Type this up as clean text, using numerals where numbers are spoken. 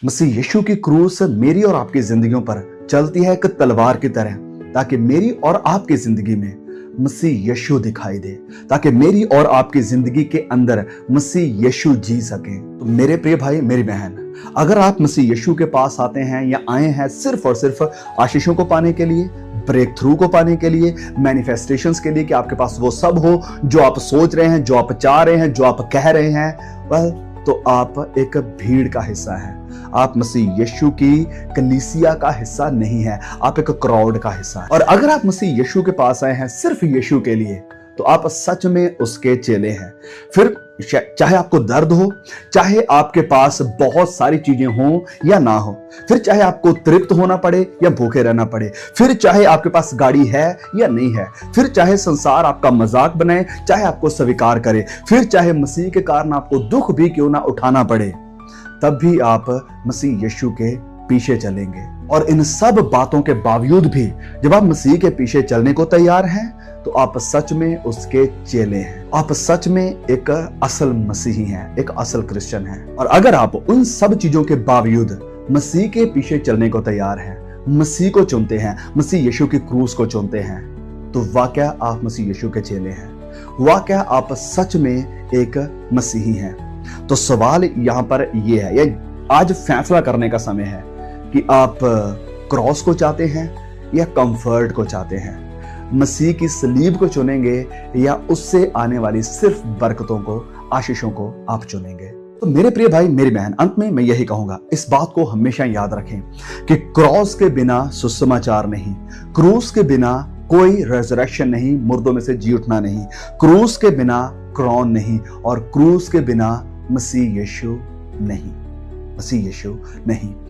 मसीह यीशु की क्रूस मेरी और आपकी जिंदगियों पर चलती है एक तलवार की तरह, ताकि मेरी और आपकी जिंदगी में मसीह यीशु दिखाई दे, ताकि मेरी और आपकी जिंदगी के अंदर मसीह यीशु जी सके। तो मेरे प्रिय भाई, मेरी बहन, अगर आप मसीह यीशु के पास आते हैं या आए हैं सिर्फ और सिर्फ आशीषों को पाने के लिए, ब्रेक थ्रू को पाने के लिए, मैनिफेस्टेशंस के लिए, कि आपके पास वो सब हो जो आप सोच रहे हैं, जो आप चाह रहे हैं, जो आप कह रहे हैं, वह तो आप एक भीड़ का हिस्सा हैं। आप मसीह यीशु की कलीसिया का हिस्सा नहीं है, आप एक क्राउड का हिस्सा हैं। और अगर आप मसीह यीशु के पास आए हैं सिर्फ यीशु के लिए, तो आप सच में उसके चेले हैं। फिर चाहे आपको दर्द हो, चाहे आपके पास बहुत सारी चीजें हों या ना हो, फिर चाहे आपको तृप्त होना पड़े या भूखे रहना पड़े, फिर चाहे आपके पास गाड़ी है या नहीं है, फिर चाहे संसार आपका मजाक बनाए, चाहे आपको स्वीकार करे, फिर चाहे मसीह के कारण आपको दुख भी क्यों ना उठाना पड़े, तब भी आप मसीह यीशु के पीछे चलेंगे। और इन सब बातों के बावजूद भी जब आप मसीह के पीछे चलने को तैयार हैं, तो आप सच में उसके चेले हैं। आप सच में एक असल मसीही हैं, एक असल क्रिश्चियन हैं। और अगर आप उन सब चीजों के बावजूद मसीह के पीछे चलने को तैयार हैं, मसीह को चुनते हैं, मसीह यीशु की क्रूस को चुनते हैं, तो वाकया आप मसीह यीशु के चेले हैं। वाकया आप सच में एक मसीही हैं। तो सवाल यहां पर यह है, ये आज फैसला करने का समय है कि आप क्रॉस को चाहते हैं या कंफर्ट को चाहते हैं, मसीह की सलीब को चुनेंगे या उससे आने वाली सिर्फ बरकतों को, आशीषों को आप चुनेंगे। तो मेरे प्रिय भाई, मेरी बहन, अंत में मैं यही कहूंगा, इस बात को हमेशा याद रखें कि क्रॉस के बिना सुसमाचार नहीं, क्रूस के बिना कोई रेजरेक्शन नहीं, मुर्दों में से जी उठना नहीं, क्रूस के बिना क्रॉन नहीं, और क्रूस के बिना मसीह यीशु नहीं, मसीह यीशु नहीं।